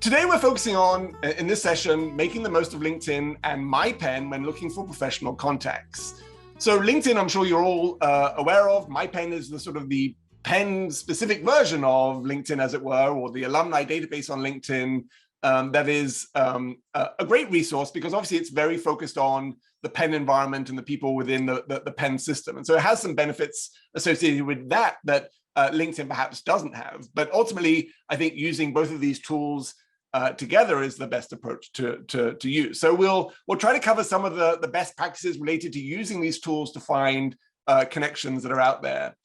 Today we're focusing on, in this session, making the most of LinkedIn and MyPenn when looking for professional contacts. So LinkedIn, I'm sure you're all aware of. MyPenn is the sort of the Penn-specific version of LinkedIn, as it were, or the alumni database on LinkedIn. That is a great resource because obviously it's very focused on the Penn environment and the people within the Penn system. And so it has some benefits associated with that LinkedIn perhaps doesn't have. But ultimately, I think using both of these tools together is the best approach to use. So we'll try to cover some of the best practices related to using these tools to find connections that are out there.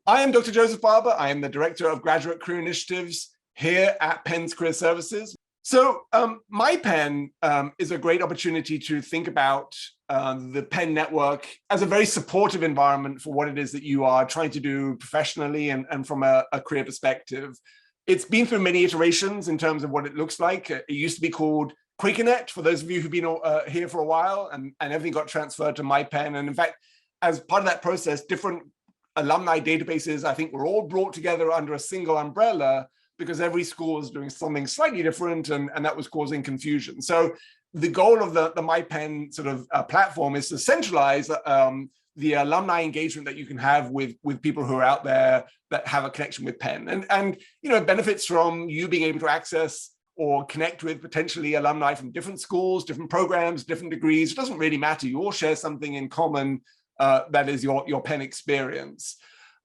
I am Dr. Joseph Barber. I am the Director of Graduate Career Initiatives here at Penn's Career Services. So MyPenn is a great opportunity to think about the Penn network as a very supportive environment for what it is that you are trying to do professionally and from a career perspective. It's been through many iterations in terms of what it looks like. It used to be called QuakerNet, for those of you who've been here for a while, and everything got transferred to MyPenn. And in fact, as part of that process, different alumni databases, I think, were all brought together under a single umbrella because every school was doing something slightly different, and that was causing confusion. So the goal of the MyPenn sort of platform is to centralize the alumni engagement that you can have with people who are out there that have a connection with Penn. And you know, it benefits from you being able to access or connect with potentially alumni from different schools, different programs, different degrees. It doesn't really matter. You all share something in common that is your Penn experience.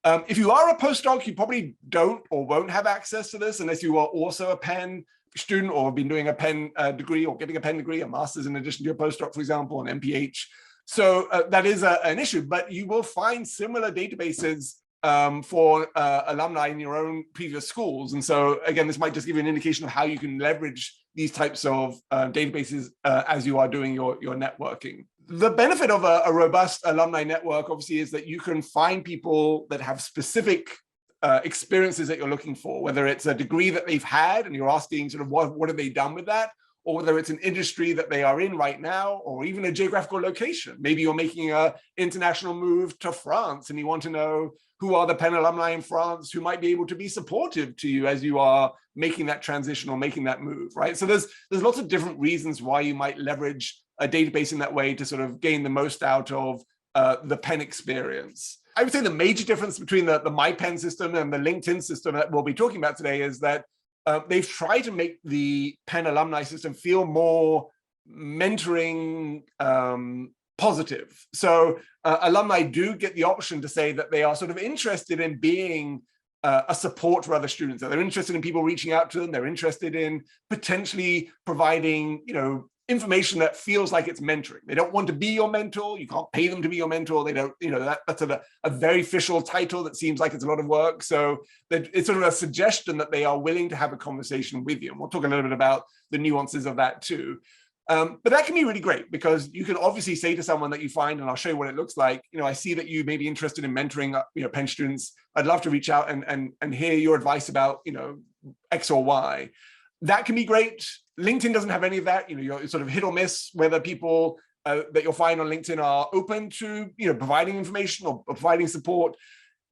If you are a postdoc, you probably don't or won't have access to this unless you are also a Penn student or have been doing a Penn degree or getting a Penn degree, a master's in addition to your postdoc, for example, an MPH. So that is an issue, but you will find similar databases for alumni in your own previous schools. And so again, this might just give you an indication of how you can leverage these types of databases as you are doing your networking. The benefit of a robust alumni network, obviously, is that you can find people that have specific experiences that you're looking for, whether it's a degree that they've had and you're asking sort of what have they done with that, or whether it's an industry that they are in right now, or even a geographical location. Maybe you're making an international move to France and you want to know who are the Penn alumni in France who might be able to be supportive to you as you are making that transition or making that move, right? So there's lots of different reasons why you might leverage a database in that way to sort of gain the most out of the Penn experience. I would say the major difference between the MyPenn system and the LinkedIn system that we'll be talking about today is that they've tried to make the Penn alumni system feel more mentoring positive. So alumni do get the option to say that they are sort of interested in being a support for other students. They're interested in people reaching out to them. They're interested in potentially providing, you know, information that feels like it's mentoring. They don't want to be your mentor. You can't pay them to be your mentor. They don't, you know, that's a very official title that seems like it's a lot of work. So it's sort of a suggestion that they are willing to have a conversation with you. And we'll talk a little bit about the nuances of that too. But that can be really great because you can obviously say to someone that you find, and I'll show you what it looks like, you know, I see that you may be interested in mentoring, you know, Penn students. I'd love to reach out and hear your advice about, you know, X or Y. That can be great. LinkedIn doesn't have any of that. You know, you're sort of hit or miss whether people that you'll find on LinkedIn are open to, you know, providing information or providing support.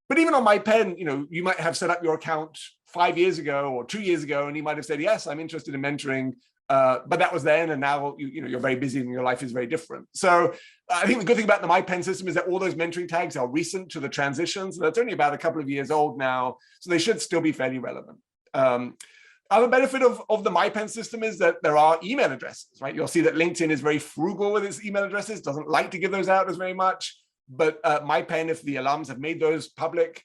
But even on MyPenn, you know, you might have set up your account 5 years ago or 2 years ago, and you might have said, yes, I'm interested in mentoring. But that was then, and now you know, you're very busy and your life is very different. So I think the good thing about the MyPenn system is that all those mentoring tags are recent to the transitions. That's only about a couple of years old now, so they should still be fairly relevant. Other benefit of the MyPenn system is that there are email addresses, right? You'll see that LinkedIn is very frugal with its email addresses, doesn't like to give those out as very much. But MyPenn, if the alums have made those public,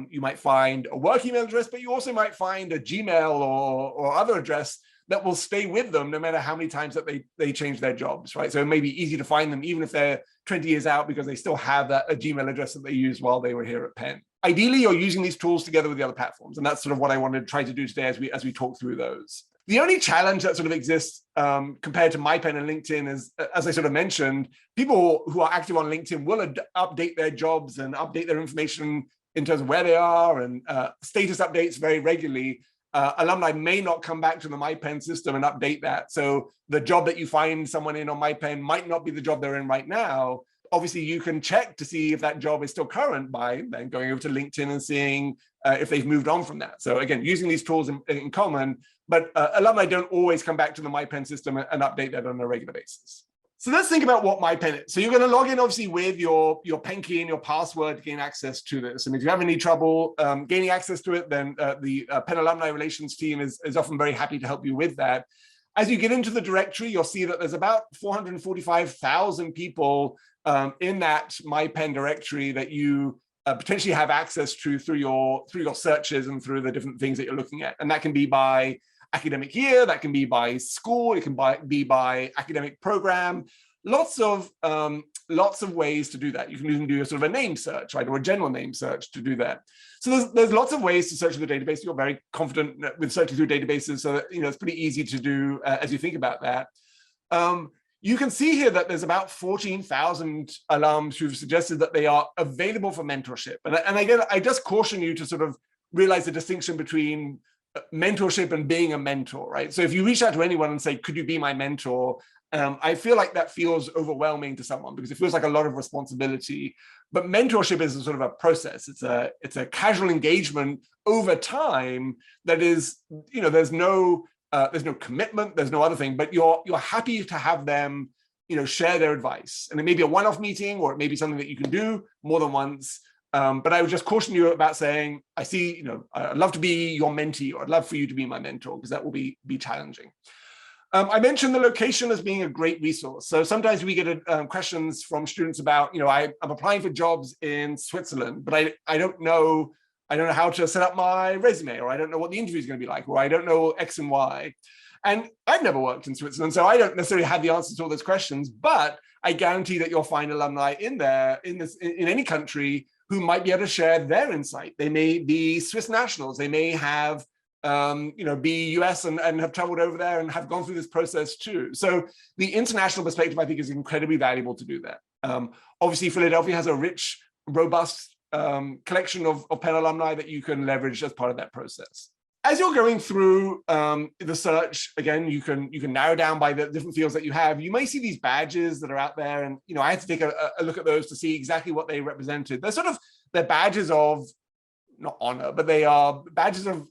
you might find a work email address, but you also might find a Gmail or other address that will stay with them no matter how many times that they change their jobs, right? So it may be easy to find them even if they're 20 years out because they still have a Gmail address that they used while they were here at Penn. Ideally, you're using these tools together with the other platforms, and that's sort of what I wanted to try to do today as we talk through those. The only challenge that sort of exists compared to MyPenn and LinkedIn is, as I sort of mentioned, people who are active on LinkedIn will update their jobs and update their information in terms of where they are and status updates very regularly. Alumni may not come back to the MyPenn system and update that. So the job that you find someone in on MyPenn might not be the job they're in right now. Obviously, you can check to see if that job is still current by then going over to LinkedIn and seeing if they've moved on from that. So again, using these tools in common but alumni don't always come back to the MyPenn system and update that on a regular basis. So let's think about what MyPenn is. So you're going to log in, obviously, with your Penn key and your password to gain access to this. And if you have any trouble gaining access to it, then the Penn Alumni Relations team is often very happy to help you with that. As you get into the directory, you'll see that there's about 445,000 people in that MyPenn directory that you potentially have access to through your searches and through the different things that you're looking at. And that can be by academic year, that can be by school, it can be by academic program, lots of ways to do that. You can even do a sort of a name search, right, or a general name search to do that. So there's lots of ways to search through the database. You're very confident with searching through databases, so that, it's pretty easy to do as you think about that. You can see here that there's about 14,000 alums who've suggested that they are available for mentorship. And again, I just caution you to sort of realize the distinction between mentorship and being a mentor, right? So if you reach out to anyone and say, could you be my mentor? I feel like that feels overwhelming to someone because it feels like a lot of responsibility. But mentorship is a sort of a process. It's a casual engagement over time that is, there's no commitment, there's no other thing, but you're happy to have them, share their advice. And it may be a one-off meeting, or it may be something that you can do more than once. But I would just caution you about saying, I see, I'd love to be your mentee, or I'd love for you to be my mentor, because that will be challenging. I mentioned the location as being a great resource. So sometimes we get questions from students about, I'm applying for jobs in Switzerland, but I don't know how to set up my resume, or I don't know what the interview is going to be like, or I don't know X and Y. And I've never worked in Switzerland, so I don't necessarily have the answers to all those questions, but I guarantee that you'll find alumni in any country who might be able to share their insight. They may be Swiss nationals, they may have be US and have traveled over there and have gone through this process too. So the international perspective, I think, is incredibly valuable to do that. Obviously, Philadelphia has a rich, robust collection of Penn alumni that you can leverage as part of that process. As you're going through the search, again, you can narrow down by the different fields that you have. You may see these badges that are out there, and I had to take a look at those to see exactly what they represented. They're badges of, not honor, but they are badges of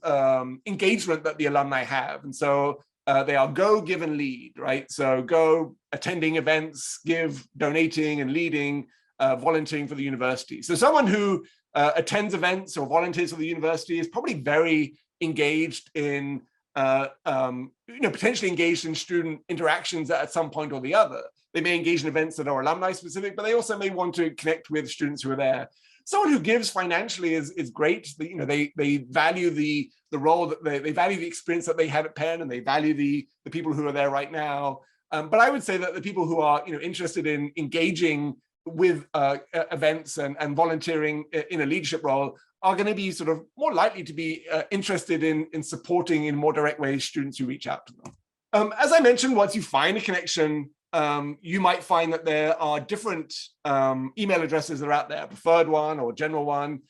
engagement that the alumni have. And so they are go, give, and lead, right? So go, attending events, give, donating, and leading, volunteering for the university. So someone who attends events or volunteers for the university is probably very engaged in, potentially engaged in student interactions at some point or the other. They may engage in events that are alumni specific, but they also may want to connect with students who are there. Someone who gives financially is great. They value the role that they value the experience that they had at Penn, and they value the people who are there right now. But I would say that the people who are interested in engaging with events and volunteering in a leadership role are going to be sort of more likely to be interested in supporting in more direct ways students who reach out to them. As I mentioned, once you find a connection, you might find that there are different email addresses that are out there, preferred one or general one.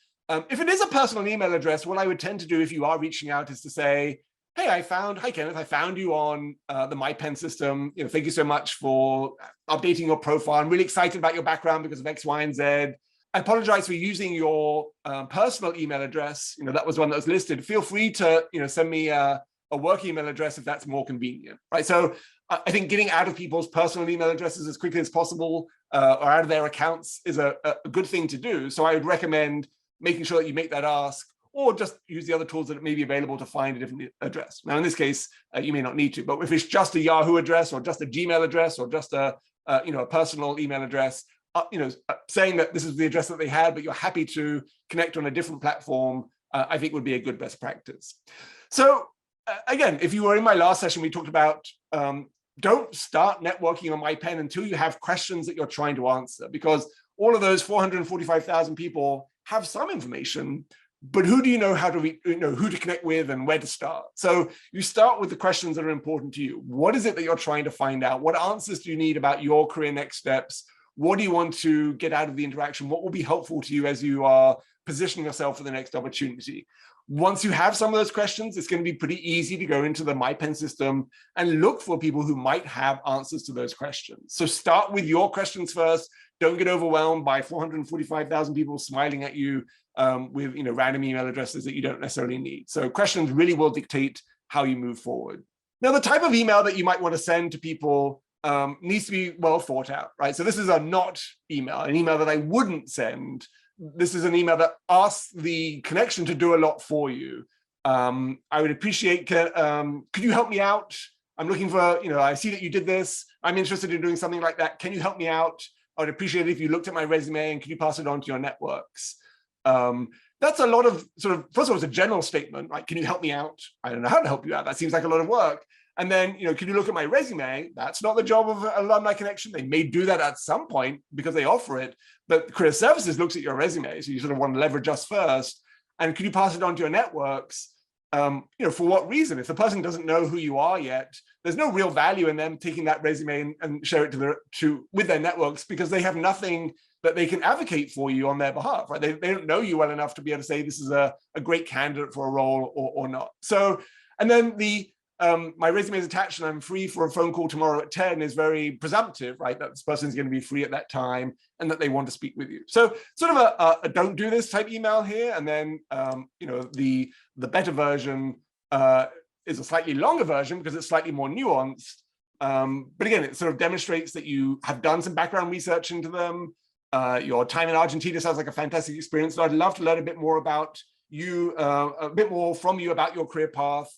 If it is a personal email address, what I would tend to do if you are reaching out is to say, hey, hi Kenneth, I found you on the MyPenn system. Thank you so much for updating your profile. I'm really excited about your background because of X, Y, and Z. I apologize for using your personal email address. That was one that was listed. Feel free to send me a work email address if that's more convenient, right? So I think getting out of people's personal email addresses as quickly as possible or out of their accounts is a good thing to do. So I would recommend making sure that you make that ask, or just use the other tools that may be available to find a different address. Now, in this case, you may not need to, but if it's just a Yahoo address or just a Gmail address or just a personal email address, saying that this is the address that they had, but you're happy to connect on a different platform, I think would be a good best practice. So again, if you were in my last session, we talked about don't start networking on MyPenn until you have questions that you're trying to answer, because all of those 445,000 people have some information, but who do you know how to who to connect with and where to start? So you start with the questions that are important to you. What is it that you're trying to find out? What answers do you need about your career next steps? What do you want to get out of the interaction? What will be helpful to you as you are positioning yourself for the next opportunity? Once you have some of those questions, it's going to be pretty easy to go into the MyPenn system and look for people who might have answers to those questions. So start with your questions first. Don't get overwhelmed by 445,000 people smiling at you with random email addresses that you don't necessarily need. So questions really will dictate how you move forward. Now, the type of email that you might want to send to people needs to be well thought out, right? So this is a not email, an email that I wouldn't send. This is an email that asks the connection to do a lot for you. I would appreciate, could you help me out? I'm looking for, I see that you did this. I'm interested in doing something like that. Can you help me out? I would appreciate it if you looked at my resume and can you pass it on to your networks? That's a lot of first of all, it's a general statement, right? Can you help me out? I don't know how to help you out. That seems like a lot of work. And then, can you look at my resume? That's not the job of Alumni Connection. They may do that at some point because they offer it, but Career Services looks at your resume. So you sort of want to leverage us first. And can you pass it on to your networks? For what reason? If the person doesn't know who you are yet, there's no real value in them taking that resume and share it with their networks, because they have nothing that they can advocate for you on their behalf, right? They don't know you well enough to be able to say this is a great candidate for a role or not. So, and then my resume is attached and I'm free for a phone call tomorrow at 10 is very presumptive, right? That this person's going to be free at that time and that they want to speak with you. So sort of a don't do this type email here. And then, the better version is a slightly longer version because it's slightly more nuanced. But again, it sort of demonstrates that you have done some background research into them. Your time in Argentina sounds like a fantastic experience. So I'd love to learn a bit more about you, a bit more from you about your career path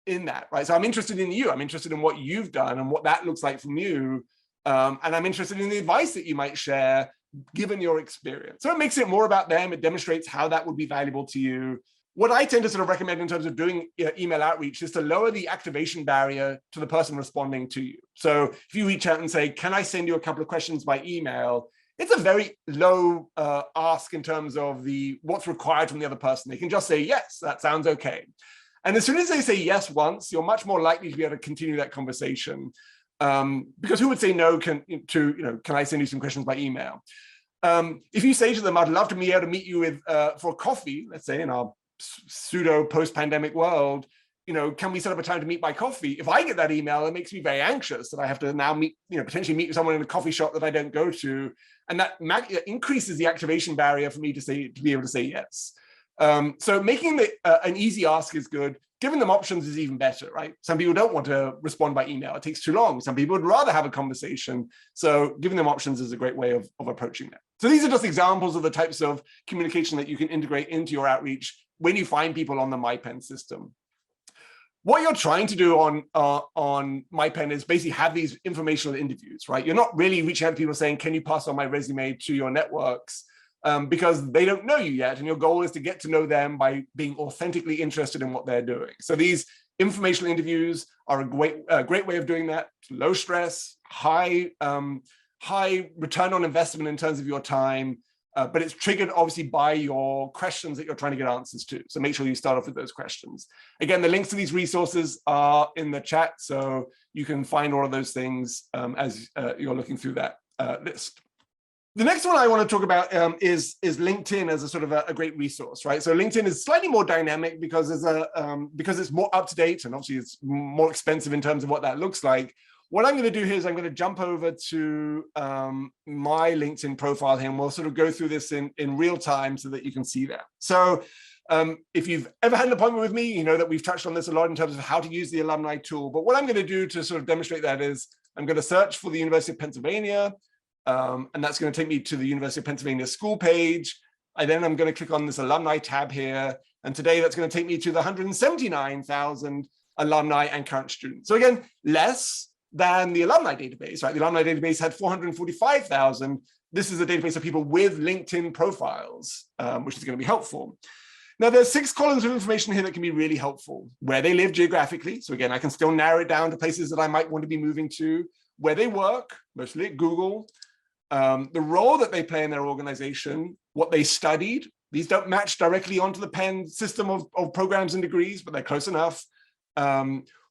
in that, right? So I'm interested in you. I'm interested in what you've done and what that looks like from you. And I'm interested in the advice that you might share given your experience. So it makes it more about them. It demonstrates how that would be valuable to you. What I tend to sort of recommend in terms of doing email outreach is to lower the activation barrier to the person responding to you. So if you reach out and say, can I send you a couple of questions by email? It's a very low ask in terms of what's required from the other person. They can just say, yes, that sounds okay. And as soon as they say yes once, you're much more likely to be able to continue that conversation. Because who would say no can I send you some questions by email? If you say to them, I'd love to be able to meet you for a coffee, let's say in our pseudo post-pandemic world, can we set up a time to meet by coffee? If I get that email, it makes me very anxious that I have to now potentially meet someone in a coffee shop that I don't go to. And that increases the activation barrier for me to be able to say yes. So making an easy ask is good. Giving them options is even better, right? Some people don't want to respond by email. It takes too long. Some people would rather have a conversation. So giving them options is a great way of approaching that. So these are just examples of the types of communication that you can integrate into your outreach when you find people on the MyPenn system. What you're trying to do on MyPenn is basically have these informational interviews, right? You're not really reaching out to people saying, can you pass on my resume to your networks? Because they don't know you yet. And your goal is to get to know them by being authentically interested in what they're doing. So these informational interviews are a great way of doing that. Low stress, high return on investment in terms of your time, but it's triggered obviously by your questions that you're trying to get answers to. So make sure you start off with those questions. Again, the links to these resources are in the chat, so you can find all of those things as you're looking through that list. The next one I want to talk about is LinkedIn as a sort of a great resource, right? So LinkedIn is slightly more dynamic because it's more up to date and obviously it's more expensive in terms of what that looks like. What I'm going to do here is I'm going to jump over to my LinkedIn profile here, and we'll sort of go through this in real time so that you can see that. So if you've ever had an appointment with me, you know that we've touched on this a lot in terms of how to use the alumni tool. But what I'm going to do to sort of demonstrate that is I'm going to search for the University of Pennsylvania. And that's going to take me to the University of Pennsylvania school page. I'm going to click on this alumni tab here. And today that's going to take me to the 179,000 alumni and current students. So again, less than the alumni database, right? The alumni database had 445,000. This is a database of people with LinkedIn profiles, which is going to be helpful. Now, there's 6 columns of information here that can be really helpful. Where they live geographically. So again, I can still narrow it down to places that I might want to be moving to. Where they work, mostly at Google. The role that they play in their organization, what they studied. These don't match directly onto the Penn system of programs and degrees, but they're close enough.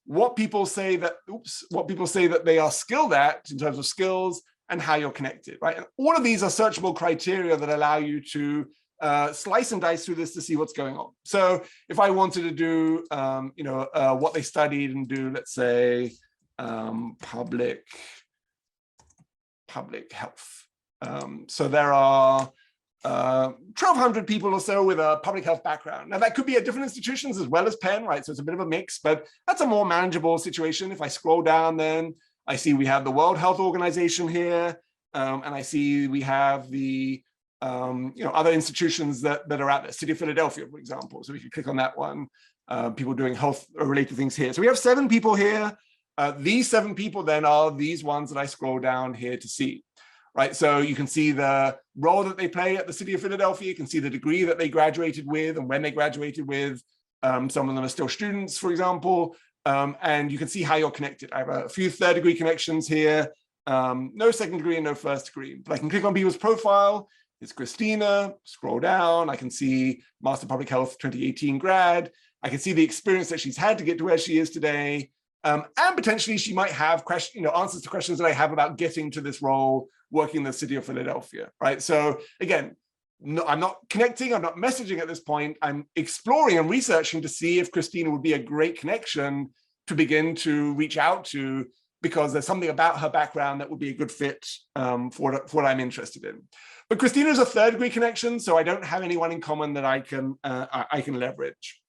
What people say that they are skilled at in terms of skills and how you're connected, right? And all of these are searchable criteria that allow you to slice and dice through this to see what's going on. So if I wanted to do, what they studied and do, let's say, public health. So there are 1,200 people or so with a public health background. Now that could be at different institutions as well as Penn, right? So it's a bit of a mix, but that's a more manageable situation. If I scroll down, then I see we have the World Health Organization here, and I see we have the other institutions that are out there, City of Philadelphia, for example. So we can click on that one. People doing health-related things here. So we have 7 people here. These 7 people then are these ones that I scroll down here to see. Right, so you can see the role that they play at the City of Philadelphia. You can see the degree that they graduated with and when they graduated with. Some of them are still students, for example, and you can see how you're connected. I have a few 3rd degree connections here, no 2nd degree and no 1st degree. But I can click on people's profile. It's Christina, scroll down. I can see Master Public Health 2018 grad. I can see the experience that she's had to get to where she is today. And potentially she might have answers to questions that I have about getting to this role, working in the City of Philadelphia, right? So again, no, I'm not connecting, I'm not messaging at this point. I'm exploring and researching to see if Christina would be a great connection to begin to reach out to, because there's something about her background that would be a good fit for what I'm interested in. But Christina is a 3rd degree connection, so I don't have anyone in common that I can leverage.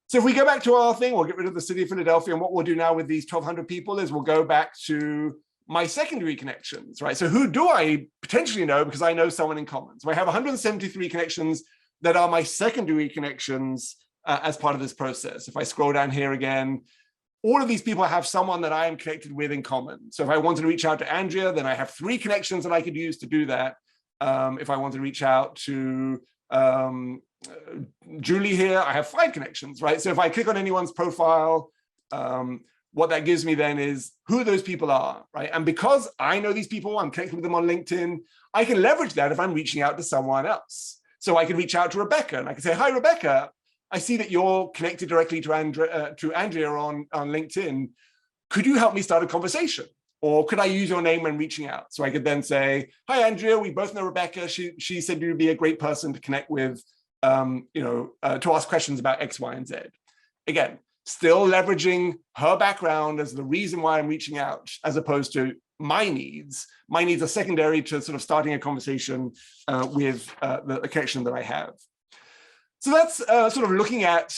So if we go back to our thing, we'll get rid of the City of Philadelphia, and what we'll do now with these 1,200 people is we'll go back to my secondary connections, right? So who do I potentially know because I know someone in common? So I have 173 connections that are my secondary connections as part of this process. If I scroll down here again, all of these people have someone that I am connected with in common. So if I wanted to reach out to Andrea, then I have 3 connections that I could use to do that. If I want to reach out to Julie here, I have 5 connections, right? So if I click on anyone's profile, what that gives me then is who those people are, right? And because I know these people, I'm connected with them on LinkedIn, I can leverage that if I'm reaching out to someone else. So I can reach out to Rebecca and I can say, hi, Rebecca, I see that you're connected directly to Andrea on LinkedIn. Could you help me start a conversation? Or could I use your name when reaching out? So I could then say, hi, Andrea, we both know Rebecca. She said you'd be a great person to connect with, to ask questions about X, Y, and Z. Again, still leveraging her background as the reason why I'm reaching out, as opposed to my needs. My needs are secondary to sort of starting a conversation with the connection that I have. So that's sort of looking at,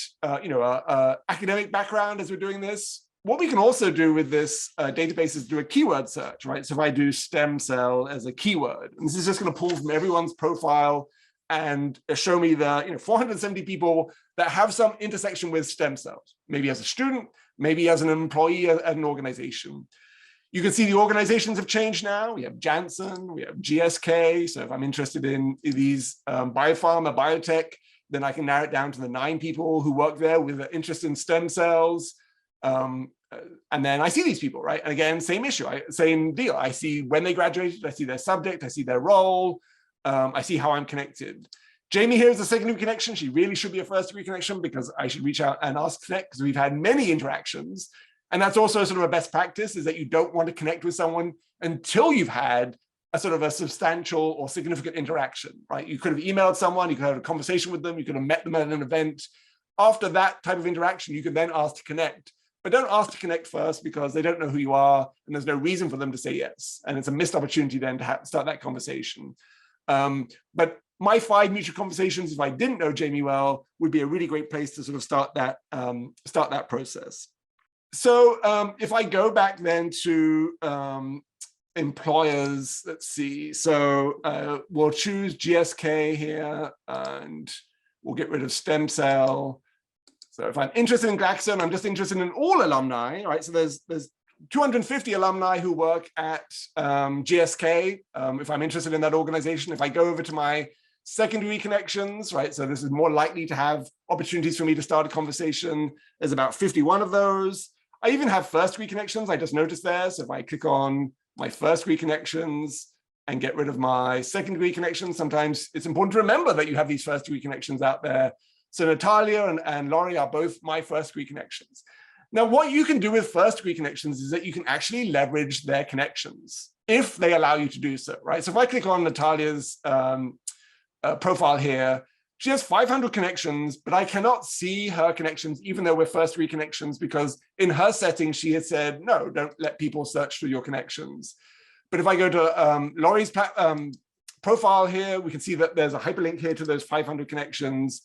academic background as we're doing this. What we can also do with this database is do a keyword search, right? So if I do stem cell as a keyword, and this is just going to pull from everyone's profile and show me the 470 people that have some intersection with stem cells, maybe as a student, maybe as an employee at an organization. You can see the organizations have changed now. We have Janssen, we have GSK. So if I'm interested in these biopharma, biotech, then I can narrow it down to the 9 people who work there with an interest in stem cells. And then I see these people, right? And again, same issue, same deal. I see when they graduated, I see their subject, I see their role, I see how I'm connected. Jamie here is a secondary connection. She really should be a 1st degree connection because I should reach out and ask connect because we've had many interactions. And that's also sort of a best practice, is that you don't want to connect with someone until you've had a sort of a substantial or significant interaction, right? You could have emailed someone, you could have a conversation with them, you could have met them at an event. After that type of interaction, you could then ask to connect. But don't ask to connect first because they don't know who you are and there's no reason for them to say yes. And it's a missed opportunity then to start that conversation. But my 5 mutual conversations, if I didn't know Jamie well, would be a really great place to sort of start that process. So if I go back then to employers, let's see. So we'll choose GSK here and we'll get rid of stem cell. So if I'm interested in Glaxo, I'm just interested in all alumni, right? So there's 250 alumni who work at GSK. If I'm interested in that organization, if I go over to my secondary connections, right? So this is more likely to have opportunities for me to start a conversation. There's about 51 of those. I even have 1st degree connections. I just noticed there. So if I click on my 1st degree connections and get rid of my 2nd degree connections, sometimes it's important to remember that you have these 1st degree connections out there. So Natalia and Laurie are both my 1st degree connections. Now, what you can do with 1st degree connections is that you can actually leverage their connections if they allow you to do so, right? So if I click on Natalia's profile here, she has 500 connections, but I cannot see her connections, even though we're 1st degree connections, because in her setting, she had said, no, don't let people search through your connections. But if I go to Laurie's profile here. We can see that there's a hyperlink here to those 500 connections.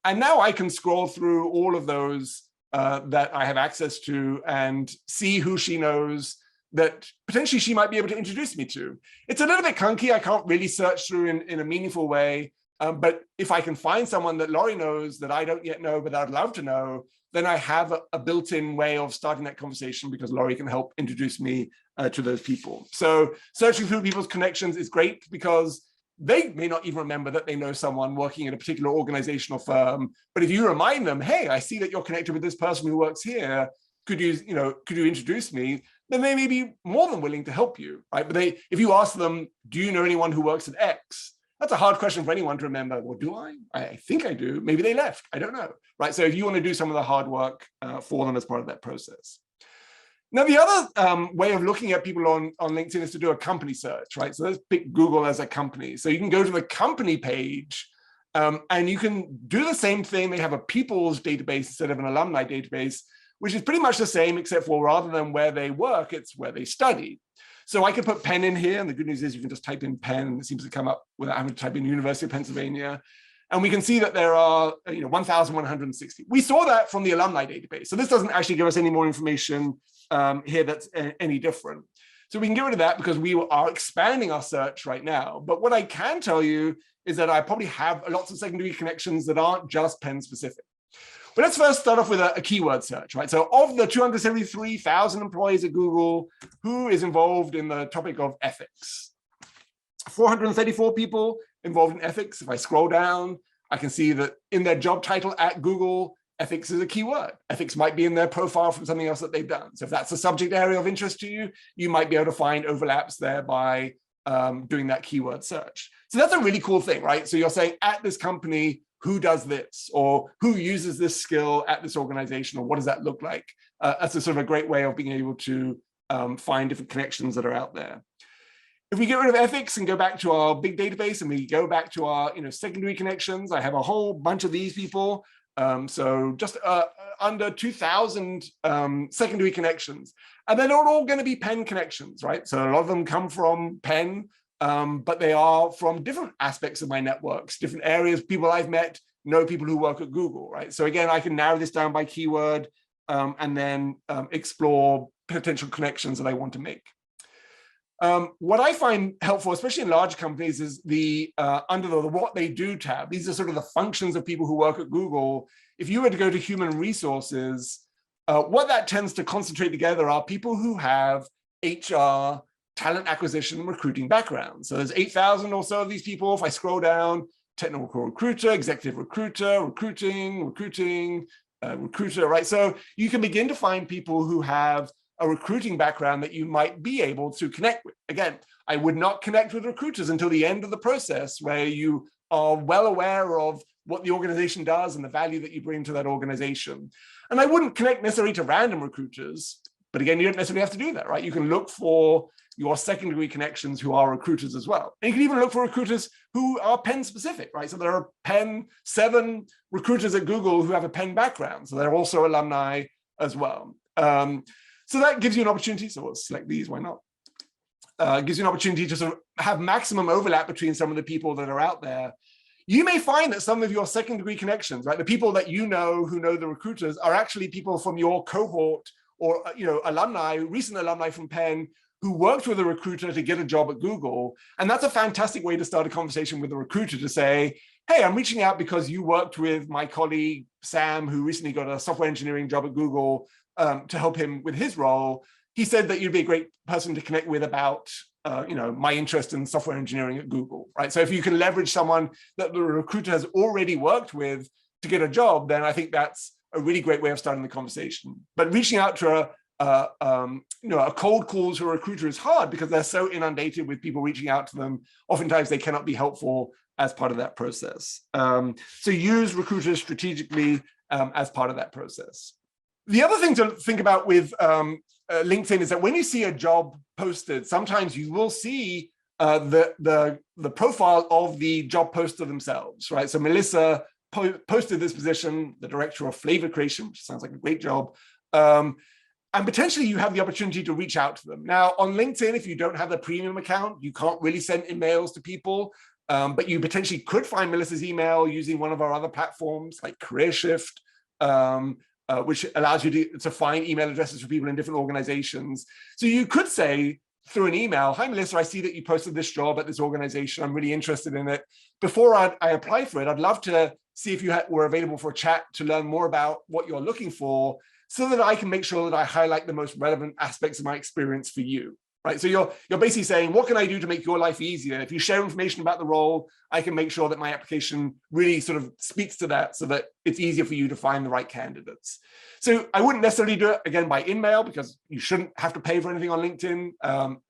And now I can scroll through all of those that I have access to and see who she knows that potentially she might be able to introduce me to. It's a little bit clunky. I can't really search through in a meaningful way. But if I can find someone that Laurie knows that I don't yet know, but I'd love to know, then I have a built-in way of starting that conversation because Laurie can help introduce me to those people. So searching through people's connections is great because they may not even remember that they know someone working in a particular organizational firm. But if you remind them, hey, I see that you're connected with this person who works here, could you introduce me? Then they may be more than willing to help you, right? But if you ask them, do you know anyone who works at X? That's a hard question for anyone to remember. Well, do I? I think I do. Maybe they left. I don't know, right? So if you want to do some of the hard work for them as part of that process. Now, the other way of looking at people on LinkedIn is to do a company search, right? So let's pick Google as a company. So you can go to the company page and you can do the same thing. They have a people's database instead of an alumni database, which is pretty much the same, except for rather than where they work, it's where they study. So I could put Penn in here, and the good news is you can just type in Penn, and it seems to come up without having to type in University of Pennsylvania. And we can see that there are 1,160. We saw that from the alumni database. So this doesn't actually give us any more information here that's any different. So we can get rid of that because we are expanding our search right now. But what I can tell you is that I probably have lots of secondary connections that aren't just Penn specific. But let's first start off with a keyword search, right? So of the 273,000 employees at Google, who is involved in the topic of ethics? 434 people involved in ethics. If I scroll down, I can see that in their job title at Google, ethics is a keyword. Ethics might be in their profile from something else that they've done. So if that's a subject area of interest to you, you might be able to find overlaps there by doing that keyword search. So that's a really cool thing, right? So you're saying at this company, who does this, or who uses this skill at this organization, or what does that look like? That's a sort of a great way of being able to find different connections that are out there. If we get rid of ethics and go back to our big database and we go back to our secondary connections, I have a whole bunch of these people. So just under 2,000 secondary connections. And they're not all going to be Penn connections, right? So a lot of them come from Penn, but they are from different aspects of my networks, different areas. People I've met know people who work at Google, right? So again, I can narrow this down by keyword and then explore potential connections that I want to make. What I find helpful, especially in large companies, is under the what they do tab. These are sort of the functions of people who work at Google. If you were to go to human resources, what that tends to concentrate together are people who have HR, talent acquisition, and recruiting backgrounds. So there's 8,000 or so of these people. If I scroll down, technical recruiter, executive recruiter, recruiting, recruiter, right? So you can begin to find people who have a recruiting background that you might be able to connect with. Again, I would not connect with recruiters until the end of the process where you are well aware of what the organization does and the value that you bring to that organization. And I wouldn't connect necessarily to random recruiters, but again, you don't necessarily have to do that, right? You can look for your secondary connections who are recruiters as well. And you can even look for recruiters who are Penn specific, right? So there are 7 recruiters at Google who have a Penn background. So they're also alumni as well. So that gives you an opportunity. So we'll select these, why not? Gives you an opportunity to sort of have maximum overlap between some of the people that are out there. You may find that some of your second-degree connections, right, the people that you know who know the recruiters are actually people from your cohort or alumni, recent alumni from Penn who worked with a recruiter to get a job at Google. And that's a fantastic way to start a conversation with a recruiter to say, hey, I'm reaching out because you worked with my colleague, Sam, who recently got a software engineering job at Google to help him with his role. He said that you'd be a great person to connect with about my interest in software engineering at Google, right? So if you can leverage someone that the recruiter has already worked with to get a job, then I think that's a really great way of starting the conversation. But reaching out to a cold call to a recruiter is hard because they're so inundated with people reaching out to them. Oftentimes they cannot be helpful as part of that process. So use recruiters strategically as part of that process. The other thing to think about with LinkedIn is that when you see a job posted, sometimes you will see the profile of the job poster themselves, right? So Melissa posted this position, the director of flavor creation, which sounds like a great job. And potentially you have the opportunity to reach out to them. Now on LinkedIn, if you don't have the premium account, you can't really send emails to people, but you potentially could find Melissa's email using one of our other platforms like CareerShift, which allows you to find email addresses for people in different organizations. So you could say through an email, hi Melissa, I see that you posted this job at this organization. I'm really interested in it. Before I apply for it, I'd love to see if you were available for a chat to learn more about what you're looking for, so that I can make sure that I highlight the most relevant aspects of my experience for you, right? So you're basically saying, what can I do to make your life easier? If you share information about the role, I can make sure that my application really sort of speaks to that so that it's easier for you to find the right candidates. So I wouldn't necessarily do it, again, by email, because you shouldn't have to pay for anything on LinkedIn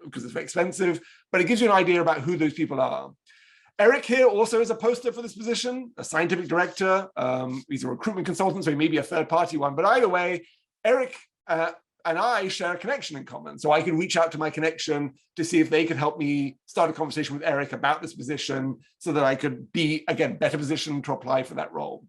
because it's very expensive, but it gives you an idea about who those people are. Eric here also is a poster for this position, a scientific director. He's a recruitment consultant, so he may be a third-party one. But either way, Eric and I share a connection in common. So I can reach out to my connection to see if they could help me start a conversation with Eric about this position so that I could be, again, better positioned to apply for that role.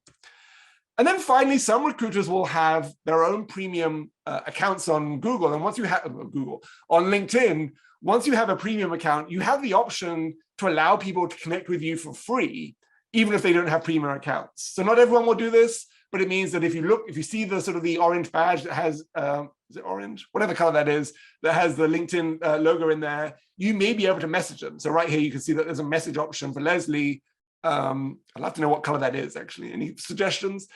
And then finally, some recruiters will have their own premium accounts on Google. And once you have on LinkedIn, once you have a premium account, you have the option to allow people to connect with you for free, even if they don't have premium accounts. So not everyone will do this, but it means that if you see the sort of the orange badge that has, is it orange? Whatever color that is, that has the LinkedIn logo in there, you may be able to message them. So right here, you can see that there's a message option for Leslie. I'd love to know what color that is, actually. Any suggestions?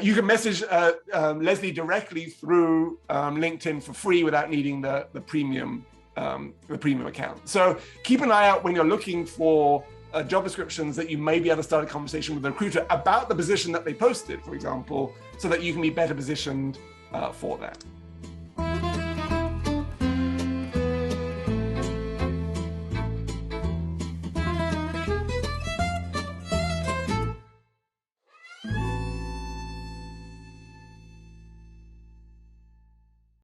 You can message Leslie directly through LinkedIn for free without needing the premium account. So keep an eye out when you're looking for job descriptions that you may be able to start a conversation with the recruiter about the position that they posted, for example, so that you can be better positioned for that.